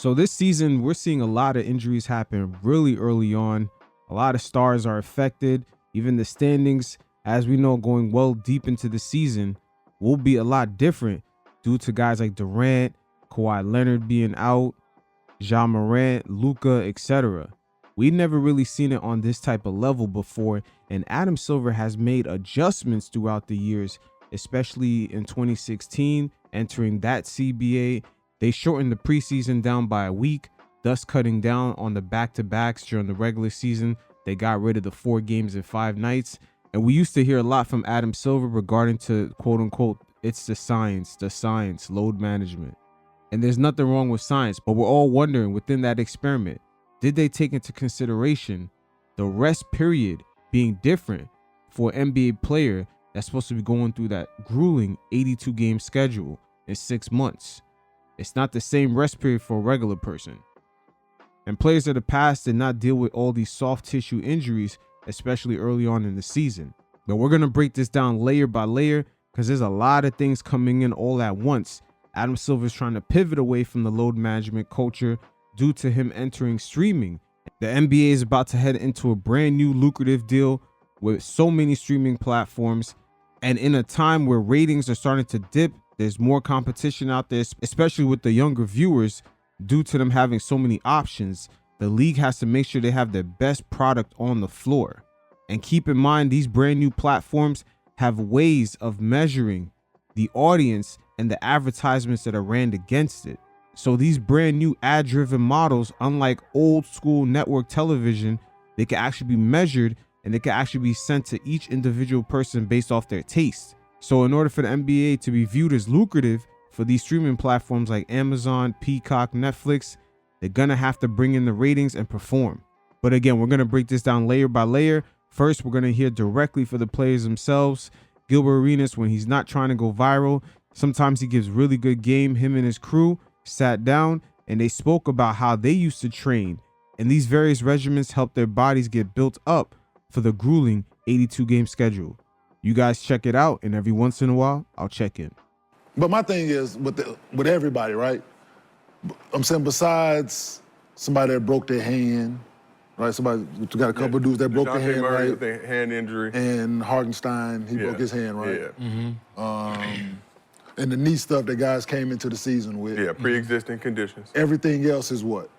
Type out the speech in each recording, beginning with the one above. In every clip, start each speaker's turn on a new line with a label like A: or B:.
A: So this season, we're seeing a lot of injuries happen really early on. A lot of stars are affected. Even the standings, as we know, going well deep into the season, will be a lot different due to guys like Durant, Kawhi Leonard being out, Ja Morant, Luka, etc. We've never really seen it on this type of level before, and Adam Silver has made adjustments throughout the years, especially in 2016, entering that CBA. They shortened the preseason down by a week, thus cutting down on the back-to-backs during the regular season. They got rid of the 4 games in 5 nights. And we used to hear a lot from Adam Silver regarding to quote-unquote, it's the science, load management. And there's nothing wrong with science, but we're all wondering within that experiment, did they take into consideration the rest period being different for an NBA player that's supposed to be going through that grueling 82-game schedule in 6 months? It's not the same rest period for a regular person. And players of the past did not deal with all these soft tissue injuries, especially early on in the season. But we're going to break this down layer by layer because there's a lot of things coming in all at once. Adam Silver's trying to pivot away from the load management culture due to him entering streaming. The NBA is about to head into a brand new lucrative deal with so many streaming platforms. And in a time where ratings are starting to dip, there's more competition out there, especially with the younger viewers, due to them having so many options. The league has to make sure they have the best product on the floor. And keep in mind, these brand new platforms have ways of measuring the audience and the advertisements that are ran against it. So these brand new ad-driven models, unlike old school network television, they can actually be measured and they can actually be sent to each individual person based off their taste. So in order for the NBA to be viewed as lucrative for these streaming platforms like Amazon, Peacock, Netflix, they're gonna have to bring in the ratings and perform. But again, we're gonna break this down layer by layer. First, we're gonna hear directly for the players themselves. Gilbert Arenas, when he's not trying to go viral, sometimes he gives really good game. Him and his crew sat down and they spoke about how they used to train, and these various regimens helped their bodies get built up for the grueling 82-game schedule. You guys check it out, and every once in a while, I'll check in.
B: But my thing is with everybody, right? I'm saying besides somebody that broke their hand, right? Somebody, we got a couple of dudes that broke their hand,
C: Murray,
B: right?
C: the hand injury.
B: And Hartenstein, he broke his hand, right?
C: Yeah.
B: And the knee stuff that guys came into the season with.
C: Yeah, pre-existing conditions.
B: Everything else is what?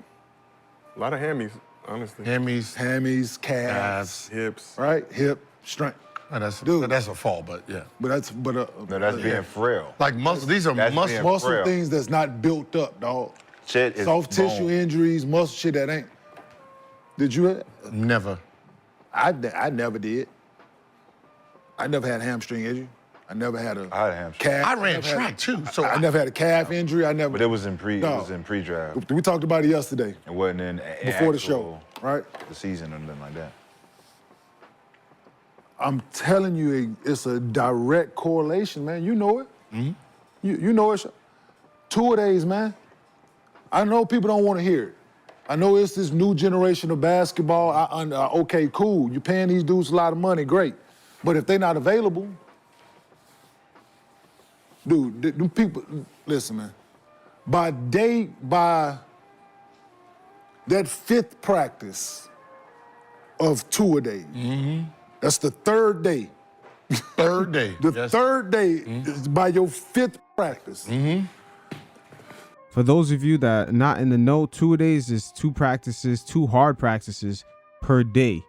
C: A lot of hammies, honestly.
B: Hammies, calves,
C: hips.
B: Right? Hip, strength.
D: That's a fall, but yeah.
B: But that's
E: being frail.
D: Like muscle, these are
B: muscle things that's not built up, dog.
E: Shit is
B: soft tissue injuries, muscle shit that ain't. Did you have?
D: Never.
B: I never did. I never had a hamstring injury. I never had a calf.
D: I ran track too, so
B: I never had a calf injury. I never.
E: But it was in pre-draft.
B: We talked about it yesterday.
E: It wasn't in
B: before the show, right?
E: The season or nothing like that.
B: I'm telling you, it's a direct correlation, man. You know it. You know it. 2 days, man. I know people don't want to hear it. I know it's this new generation of basketball. Okay, cool. You're paying these dudes a lot of money, great. But if they're not available, dude, them people, listen, man. By that 5th practice of 2 days, that's the 3rd day.
D: Third day.
B: The third day is by your 5th practice.
A: For those of you that are not in the know, 2 days is 2 practices, 2 hard practices per day.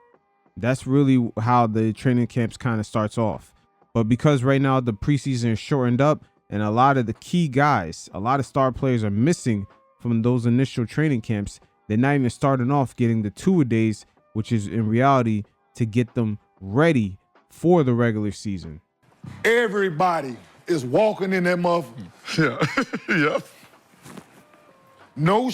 A: That's really how the training camps kind of starts off. But because right now the preseason is shortened up and a lot of the key guys, a lot of star players are missing from those initial training camps, they're not even starting off getting the 2 days, which is in reality to get them ready for the regular season.
B: Everybody is walking in that motherfucker.
D: Yeah. Yep.
B: No,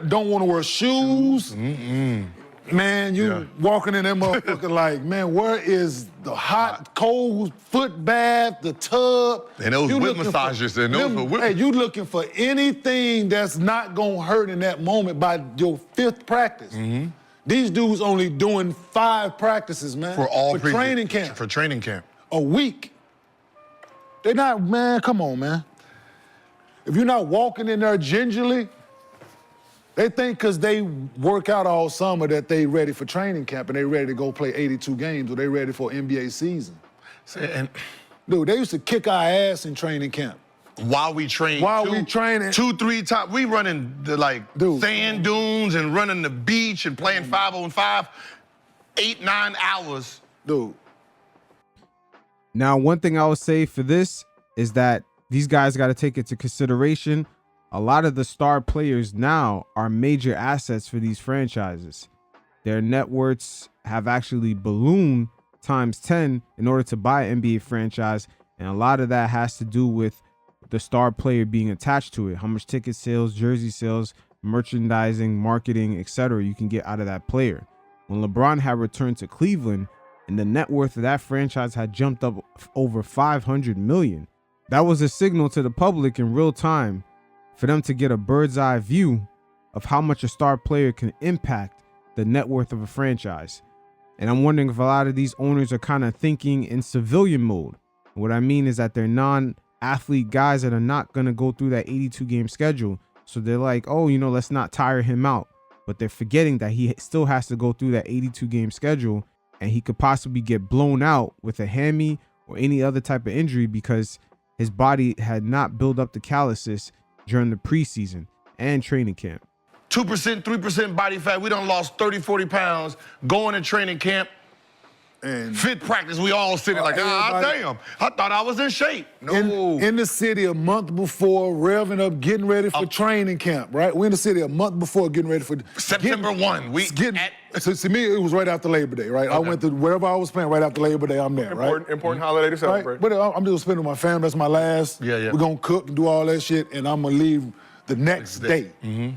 B: don't want to wear shoes. Man, you walking in that motherfucker like, man, where is the hot, cold foot bath, the tub?
D: And those whip massages.
B: Hey, you looking for anything that's not gonna hurt in that moment by your 5th practice. These dudes only doing 5 practices, man. For training camp.
D: For training camp.
B: A week. They're not, man, come on, man. If you're not walking in there gingerly, They think because they work out all summer that they ready for training camp and they ready to go play 82 games or they ready for NBA season.
D: And
B: Dude, they used to kick our ass in training camp.
D: while we train,
B: we training,
D: 2-3 times, we running the sand dunes and running the beach and playing 5-on-5, 8-9 hours.
B: Dude.
A: Now, one thing I would say for this is that these guys got to take into consideration a lot of the star players now are major assets for these franchises. Their net worths have actually ballooned times 10 in order to buy an NBA franchise. And a lot of that has to do with the star player being attached to it. How much ticket sales, jersey sales, merchandising, marketing, etc. you can get out of that player. When LeBron had returned to Cleveland and the net worth of that franchise had jumped up over 500 million, that was a signal to the public in real time for them to get a bird's eye view of how much a star player can impact the net worth of a franchise. And I'm wondering if a lot of these owners are kind of thinking in civilian mode. What I mean is that they're non-athlete guys that are not going to go through that 82 game schedule. So they're like, oh, let's not tire him out. But they're forgetting that he still has to go through that 82 game schedule and he could possibly get blown out with a hammy or any other type of injury because his body had not built up the calluses during the preseason and training camp.
D: 2%, 3% body fat. We done lost 30, 40 pounds going to training camp.
B: And
D: fifth practice, we all sitting like, damn, I thought I was in shape. No.
B: In the city a month before, revving up, getting ready for training camp, right? We're in the city a month before getting ready for
D: September 1.
B: So to me, it was right after Labor Day, right? Okay. I went to wherever I was playing right after Labor Day, I'm there, right?
C: Important holiday to celebrate.
B: Right? But I'm just spending with my family. That's my last.
D: Yeah.
B: We're going to cook and do all that shit, and I'm going to leave the next day.
D: Mm-hmm.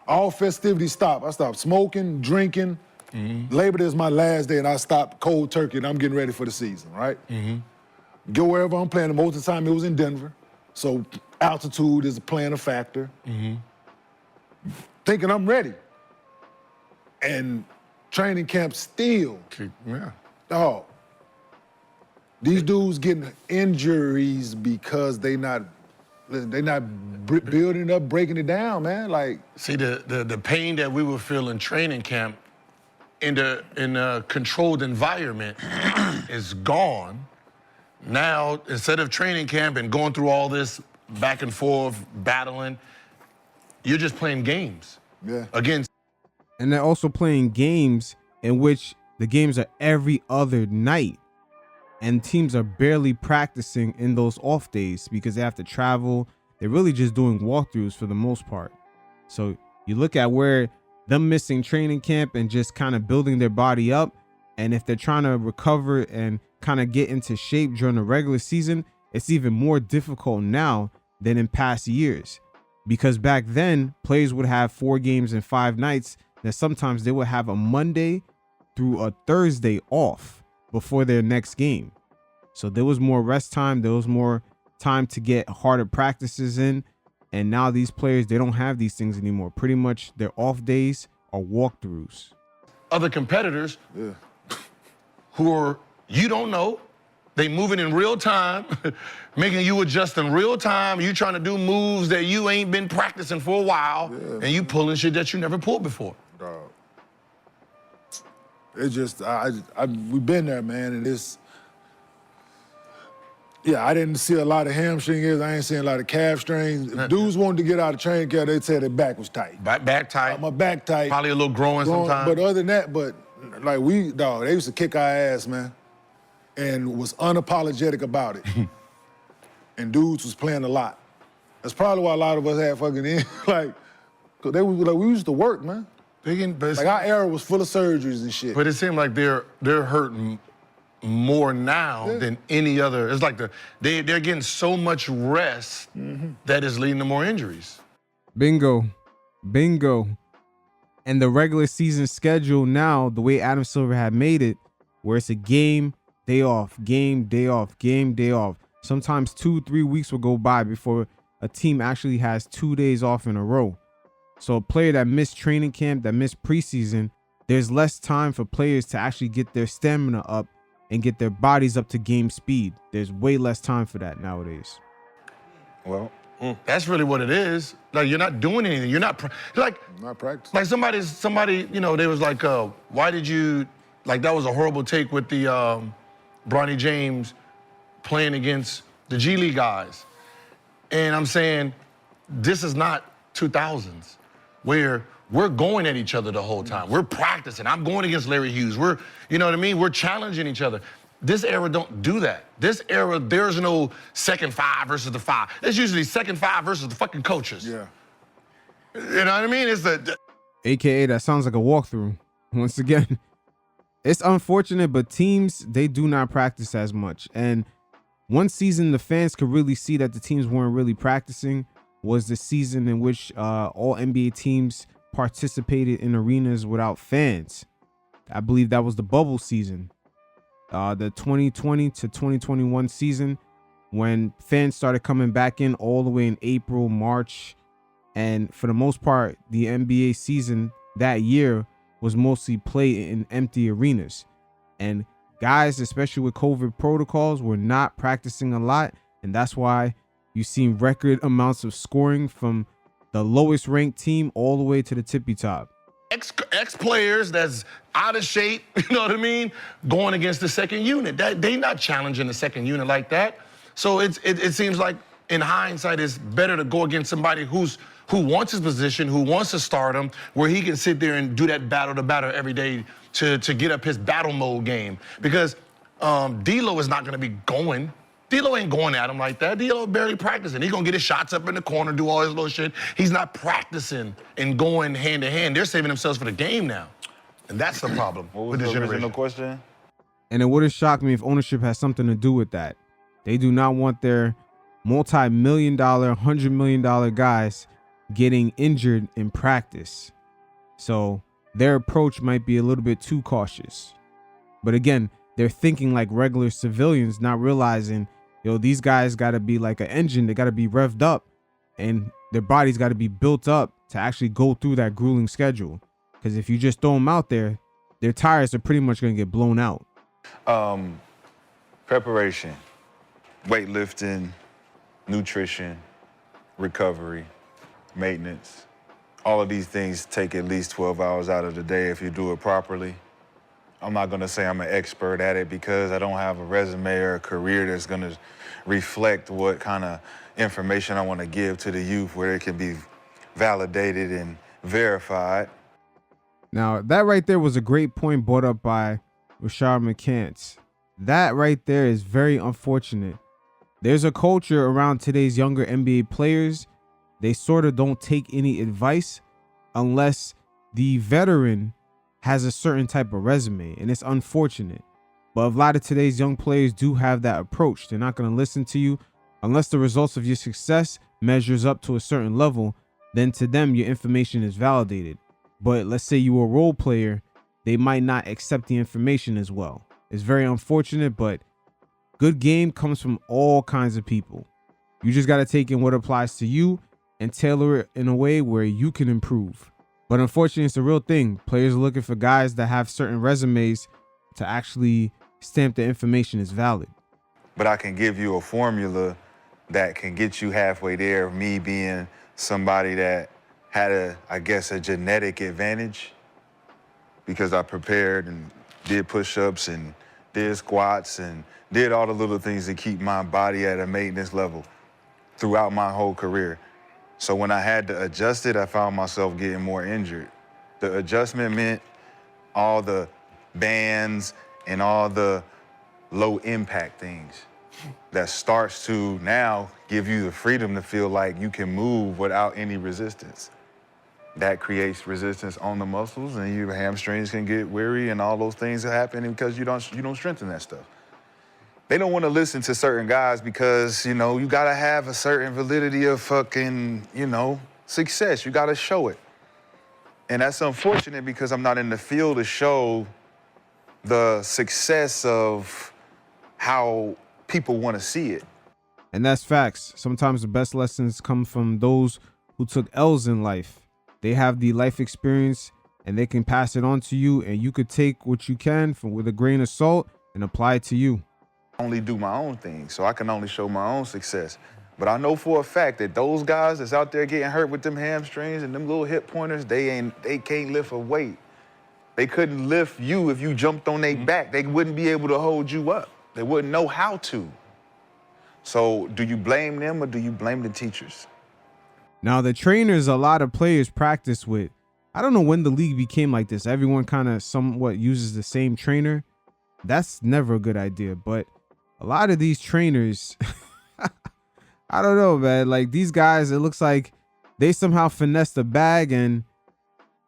B: All festivities stop. I stopped smoking, drinking. Mm-hmm. Labor Day is my last day, and I stopped cold turkey, and I'm getting ready for the season, right? Mm-hmm. Go wherever I'm playing. Most of the time, it was in Denver, so altitude is playing a factor. Mm-hmm. Thinking I'm ready, and training camp still.
D: Yeah.
B: Dog. These dudes getting injuries because they not building up, breaking it down, man. Like,
D: see, the pain that we would feel in training camp in a controlled environment is gone. Now, instead of training camp and going through all this back and forth, battling, you're just playing games.
B: Yeah.
D: Again.
A: And they're also playing games in which the games are every other night. And teams are barely practicing in those off days because they have to travel. They're really just doing walkthroughs for the most part. So you look at where them missing training camp and just kind of building their body up. And if they're trying to recover and kind of get into shape during the regular season, it's even more difficult now than in past years. Because back then, players would have 4 games in 5 nights. That sometimes they would have a Monday through a Thursday off before their next game. So there was more rest time. There was more time to get harder practices in. And now these players, they don't have these things anymore. Pretty much their off days are walkthroughs.
D: Other competitors who are, you don't know, they moving in real time, making you adjust in real time. You trying to do moves that you ain't been practicing for a while, and you pulling shit that you never pulled before.
B: It's just, we've been there, man, and it's, I didn't see a lot of hamstring injuries. I ain't seeing a lot of calf strains. If dudes wanted to get out of training camp, they'd say their back was tight.
D: Back tight.
B: My back tight.
D: Probably a little growing sometimes.
B: But other than that, they used to kick our ass, man, and was unapologetic about it. And dudes was playing a lot. That's probably why a lot of us had fucking cause they was we used to work, man. Our era was full of surgeries and shit.
D: But it seemed like they're hurting more now than any other. It's like they're getting so much rest that is leading to more injuries.
A: Bingo. And the regular season schedule now, the way Adam Silver had made it, where it's a game, day off, game, day off, game, day off. Sometimes 2-3 weeks will go by before a team actually has 2 days off in a row. So a player that missed training camp, that missed preseason, there's less time for players to actually get their stamina up and get their bodies up to game speed. There's way less time for that nowadays.
E: Well,
D: That's really what it is. Like, you're not doing anything. You're not like
B: practicing.
D: like somebody, you know, they was like, why did you, like, that was a horrible take with the Bronny James playing against the G League guys. And I'm saying, this is not 2000s where we're going at each other the whole time. We're practicing. I'm going against Larry Hughes. You know what I mean? We're challenging each other. This era don't do that. This era, there's no second five versus the five. It's usually second five versus the fucking coaches.
B: Yeah.
D: You know what I mean? It's
A: AKA, that sounds like a walkthrough. Once again, it's unfortunate, but teams, they do not practice as much. And one season the fans could really see that the teams weren't really practicing was the season in which all NBA teams participated in arenas without fans. I believe that was the bubble season. The 2020 to 2021 season, when fans started coming back in all the way in April, March. And for the most part, the NBA season that year was mostly played in empty arenas. And guys, especially with COVID protocols, were not practicing a lot. And that's why you've seen record amounts of scoring from the lowest ranked team all the way to the tippy top.
D: Ex players that's out of shape, you know what I mean, going against the second unit. They not challenging the second unit like that. So it seems like in hindsight, it's better to go against somebody who wants his position, who wants to start him, where he can sit there and do that battle to battle every day to get up his battle mode game. Because D'Lo is not going to be going. D'Lo ain't going at him like that. D'Lo barely practicing. He's going to get his shots up in the corner, do all his little shit. He's not practicing and going hand to hand. They're saving themselves for the game now. And that's the problem
E: What was
D: with this
E: the
D: generation.
E: original question?
A: And it wouldn't shock me if ownership has something to do with that. They do not want their multi-million-dollar, $100 million guys getting injured in practice. So their approach might be a little bit too cautious. But again, they're thinking like regular civilians, not realizing, these guys got to be like an engine. They got to be revved up, and their bodies got to be built up to actually go through that grueling schedule. Because if you just throw them out there, their tires are pretty much going to get blown out.
E: Preparation, weightlifting, nutrition, recovery, maintenance. All of these things take at least 12 hours out of the day if you do it properly. I'm not gonna say I'm an expert at it because I don't have a resume or a career that's gonna reflect what kind of information I wanna give to the youth where it can be validated and verified.
A: Now, that right there was a great point brought up by Rashad McCants. That right there is very unfortunate. There's a culture around today's younger NBA players. They sort of don't take any advice unless the veteran has a certain type of resume, and it's unfortunate. But a lot of today's young players do have that approach. They're not going to listen to you unless the results of your success measures up to a certain level. Then to them, your information is validated. But let's say you were a role player, they might not accept the information as well. It's very unfortunate, but good game comes from all kinds of people. You just got to take in what applies to you and tailor it in a way where you can improve. But unfortunately, it's a real thing. Players are looking for guys that have certain resumes to actually stamp the information as valid.
E: But I can give you a formula that can get you halfway there, me being somebody that had a genetic advantage because I prepared and did push-ups and did squats and did all the little things to keep my body at a maintenance level throughout my whole career. So when I had to adjust it, I found myself getting more injured. The adjustment meant all the bands and all the low impact things that starts to now give you the freedom to feel like you can move without any resistance. That creates resistance on the muscles, and your hamstrings can get weary, and all those things that happen because you don't strengthen that stuff. They don't want to listen to certain guys because, you got to have a certain validity of fucking, success. You got to show it. And that's unfortunate because I'm not in the field to show the success of how people want to see it.
A: And that's facts. Sometimes the best lessons come from those who took L's in life. They have the life experience and they can pass it on to you, and you could take what you can with a grain of salt and apply it to you.
E: Only do my own thing, so I can only show my own success. But I know for a fact that those guys that's out there getting hurt with them hamstrings and them little hip pointers, they can't lift a weight. They couldn't lift you if you jumped on their back. They wouldn't be able to hold you up. They wouldn't know how to. So do you blame them or do you blame the teachers?
A: Now, the trainers a lot of players practice with, I don't know when the league became like this. Everyone kind of somewhat uses the same trainer. That's never a good idea. But a lot of these trainers, I don't know, man. Like these guys, it looks like they somehow finessed the bag and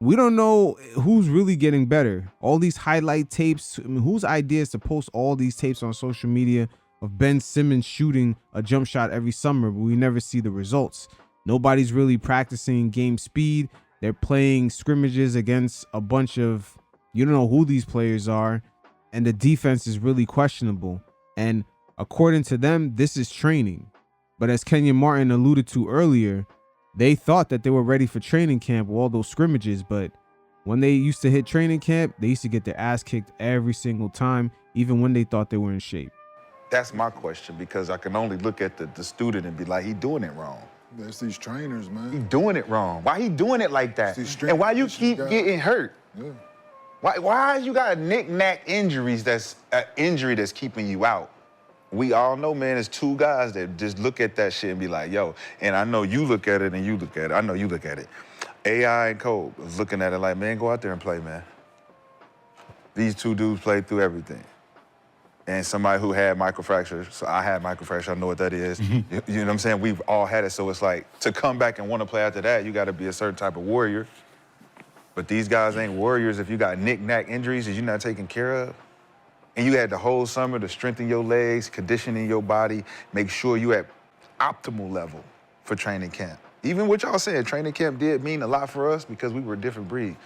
A: we don't know who's really getting better. All these highlight tapes, I mean, whose idea is to post all these tapes on social media of Ben Simmons shooting a jump shot every summer, but we never see the results. Nobody's really practicing game speed. They're playing scrimmages against a bunch of, you don't know who these players are, and the defense is really questionable. And according to them, this is training. But as Kenyon Martin alluded to earlier, they thought that they were ready for training camp with all those scrimmages, but when they used to hit training camp, they used to get their ass kicked every single time, even when they thought they were in shape.
E: That's my question, because I can only look at the student and be like, he doing it wrong.
B: That's these trainers,
E: He
B: man.
E: doing it wrong. Why he doing it like that? And why you keep getting hurt?
B: Yeah.
E: Why you got knick-knack injuries that's an injury that's keeping you out? We all know, man, there's two guys that just look at that shit and be like, yo, and I know you look at it and you look at it. I know you look at it. AI and Cole was looking at it like, man, go out there and play, man. These two dudes played through everything. And somebody who had microfractures, so I had microfracture, I know what that is. You know what I'm saying? We've all had it, so it's like, to come back and want to play after that, you gotta be a certain type of warrior. But these guys ain't warriors if you got knick-knack injuries that you're not taking care of. And you had the whole summer to strengthen your legs, conditioning your body, make sure you at optimal level for training camp. Even what y'all said, training camp did mean a lot for us because we were a different breed.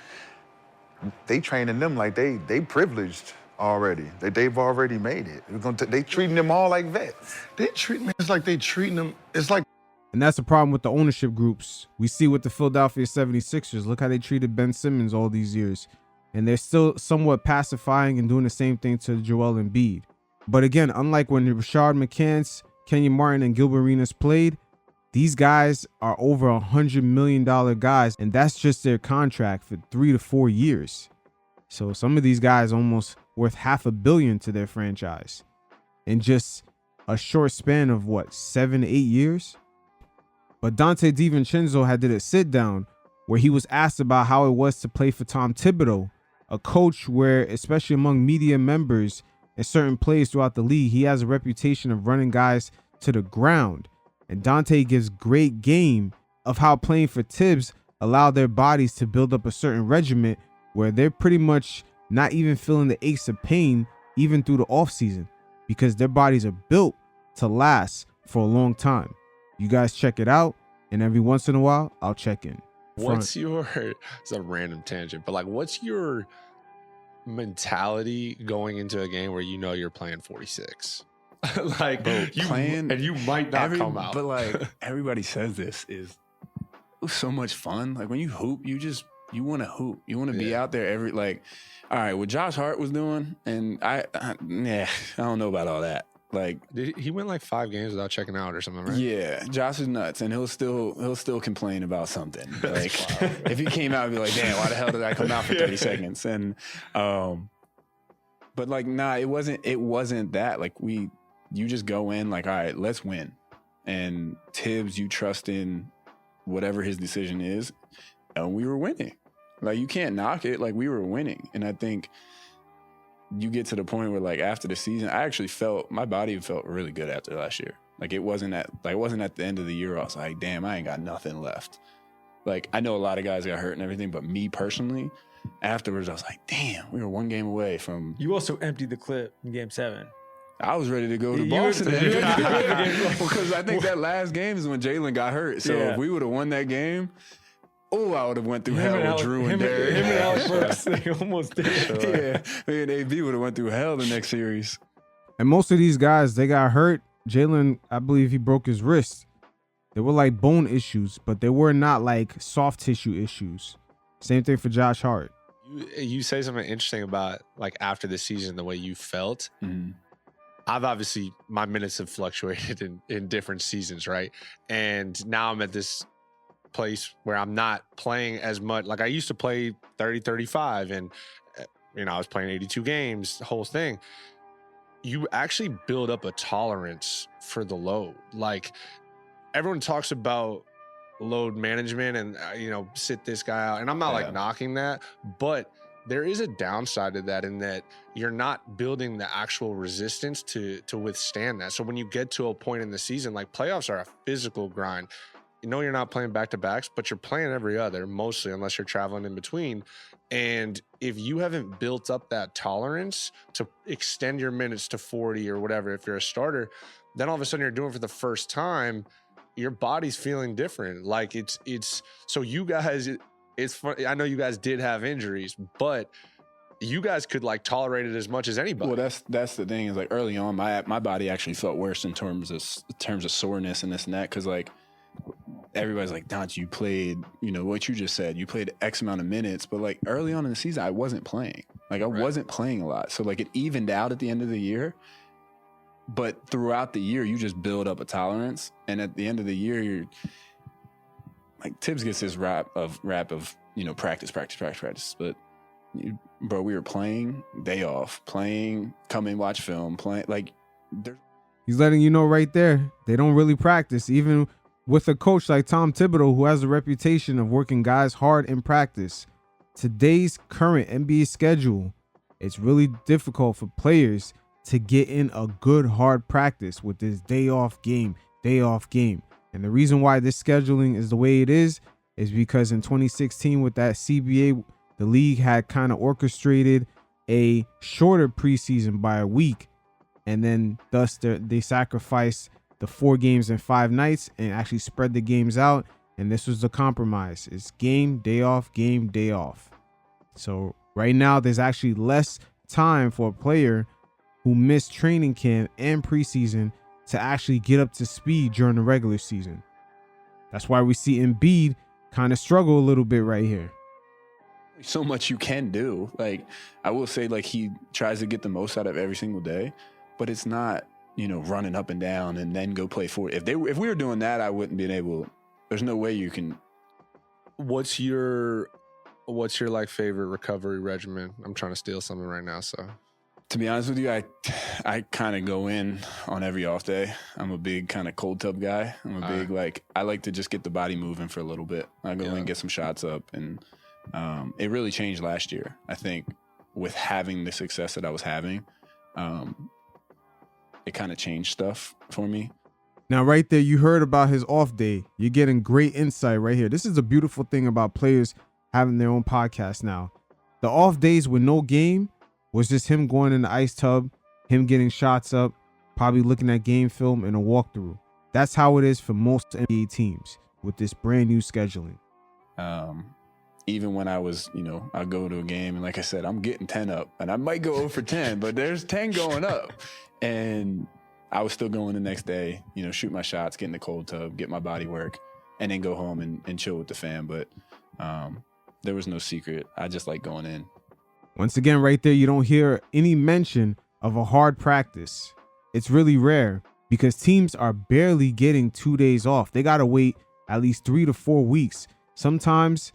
E: They training them like they privileged already. They've already made it. They treating them all like vets.
D: They treat me, it's like they treating them, it's like.
A: And that's the problem with the ownership groups. We see with the Philadelphia 76ers, look how they treated Ben Simmons all these years. And they're still somewhat pacifying and doing the same thing to Joel Embiid. But again, unlike when Rashard McCants, Kenyon Martin, and Gilbert Arenas played, these guys are over $100 million guys, and that's just their contract for 3 to 4 years. So some of these guys almost worth $500 million to their franchise in just a short span of 7 to 8 years. But Dante DiVincenzo had did a sit down where he was asked about how it was to play for Tom Thibodeau, a coach where, especially among media members and certain players throughout the league, he has a reputation of running guys to the ground. And Dante gives great game of how playing for Tibbs allowed their bodies to build up a certain regiment where they're pretty much not even feeling the aches of pain even through the offseason because their bodies are built to last for a long time. You guys check it out, and every once in a while, I'll check in.
F: What's your, it's a random tangent, but like, what's your mentality going into a game where you know you're playing 46? Like,
G: Bro,
F: and you might not come out.
G: But like, everybody says this is it was so much fun. Like when you hoop, you want to hoop. You want to be out there every, like, all right, what Josh Hart was doing, and I don't know about all that. Like,
F: he went like 5 games without checking out or something, right?
G: Yeah, Josh is nuts, and he'll still complain about something. Like, if he came out and be like, "Damn, why the hell did I come out for 30 seconds?" And, but like, nah, it wasn't that. Like, you just go in like, all right, let's win. And Tibbs, you trust in whatever his decision is, and we were winning. Like, you can't knock it. Like, we were winning, and I think you get to the point where, like, after the season, I actually felt my body felt really good after last year. Like, it wasn't at the end of the year I was like, damn, I ain't got nothing left. Like, I know a lot of guys got hurt and everything, but me personally, afterwards I was like, damn, we were 1 game away from.
H: You also emptied the clip in Game 7.
G: I was ready to go to Boston because I think that last game is when Jalen got hurt. So if we would have won that game, I would have went through hell with Drew and Derek.
H: Him and Alex Burks, they almost did.
G: Yeah, me and AB would have went through hell the next series.
A: And most of these guys, they got hurt. Jalen, I believe he broke his wrist. They were like bone issues, but they were not like soft tissue issues. Same thing for Josh Hart.
F: You say something interesting about like after the season, the way you felt.
G: Mm-hmm.
F: I've obviously, my minutes have fluctuated in different seasons, right? And now I'm at this place where I'm not playing as much. Like I used to play 30, 35, and I was playing 82 games, the whole thing. You actually build up a tolerance for the load. Like everyone talks about load management and sit this guy out, and I'm not like knocking that, but there is a downside to that in that you're not building the actual resistance to withstand that. So when you get to a point in the season, like playoffs are a physical grind. You're not playing back-to-backs, but you're playing every other, mostly, unless you're traveling in between. And if you haven't built up that tolerance to extend your minutes to 40 or whatever, if you're a starter, then all of a sudden you're doing it for the first time, your body's feeling different. Like it's so you guys, it's funny. I know you guys did have injuries, but you guys could like tolerate it as much as anybody.
G: Well, that's the thing is like early on, my body actually felt worse in terms of soreness and this and that, because like everybody's like, Dante, you played, what you just said, you played X amount of minutes, but like early on in the season, I wasn't playing. Like I wasn't playing a lot, so like it evened out at the end of the year. But throughout the year, you just build up a tolerance, and at the end of the year, you're like Tibbs gets this rap of practice, but bro, we were playing day off, playing, come and watch film, playing like.
A: He's letting you know right there, they don't really practice, even with a coach like Tom Thibodeau, who has a reputation of working guys hard in practice. Today's current NBA schedule, it's really difficult for players to get in a good hard practice with this day off game. And the reason why this scheduling is the way it is because in 2016 with that CBA, the league had kind of orchestrated a shorter preseason by a week. And then thus they sacrificed the 4 games in 5 nights and actually spread the games out. And this was the compromise. It's game, day off, game, day off. So right now there's actually less time for a player who missed training camp and preseason to actually get up to speed during the regular season. That's why we see Embiid kind of struggle a little bit right here.
G: So much you can do. Like I will say, like he tries to get the most out of every single day, but it's not, running up and down and then go play for it. If we were doing that, I wouldn't be able. There's no way you can.
F: What's your like favorite recovery regimen? I'm trying to steal something right now, so.
G: To be honest with you, I kind of go in on every off day. I'm a big kind of cold tub guy. I'm a big I like to just get the body moving for a little bit. I go in and get some shots up, and it really changed last year. I think with having the success that I was having, it kind of changed stuff for me.
A: Now, right there, you heard about his off day. You're getting great insight right here. This is the beautiful thing about players having their own podcast now. The off days with no game was just him going in the ice tub, him getting shots up, probably looking at game film and a walkthrough. That's how it is for most NBA teams with this brand new scheduling.
G: Even when I was, I go to a game and like I said, I'm getting 10 up and I might go 0 for 10, but there's 10 going up. And I was still going the next day, shoot my shots, get in the cold tub, get my body work, and then go home and chill with the fam. But there was no secret. I just like going in.
A: Once again, right there, you don't hear any mention of a hard practice. It's really rare because teams are barely getting 2 days off. They got to wait at least 3 to 4 weeks. Sometimes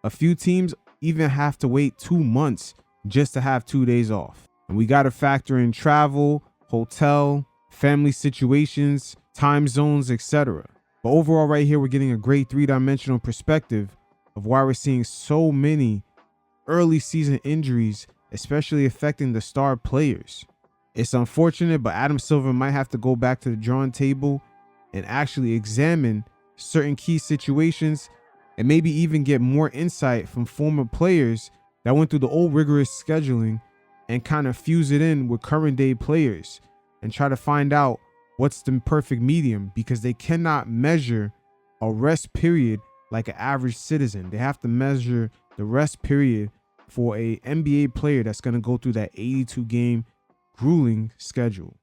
A: a few teams even have to wait 2 months just to have 2 days off. And we got to factor in travel, hotel, family situations, time zones, etc. But overall right here, we're getting a great 3-dimensional perspective of why we're seeing so many early season injuries, especially affecting the star players. It's unfortunate, but Adam Silver might have to go back to the drawing table and actually examine certain key situations and maybe even get more insight from former players that went through the old rigorous scheduling and kind of fuse it in with current day players and try to find out what's the perfect medium, because they cannot measure a rest period like an average citizen. They have to measure the rest period for a NBA player that's going to go through that 82 game grueling schedule.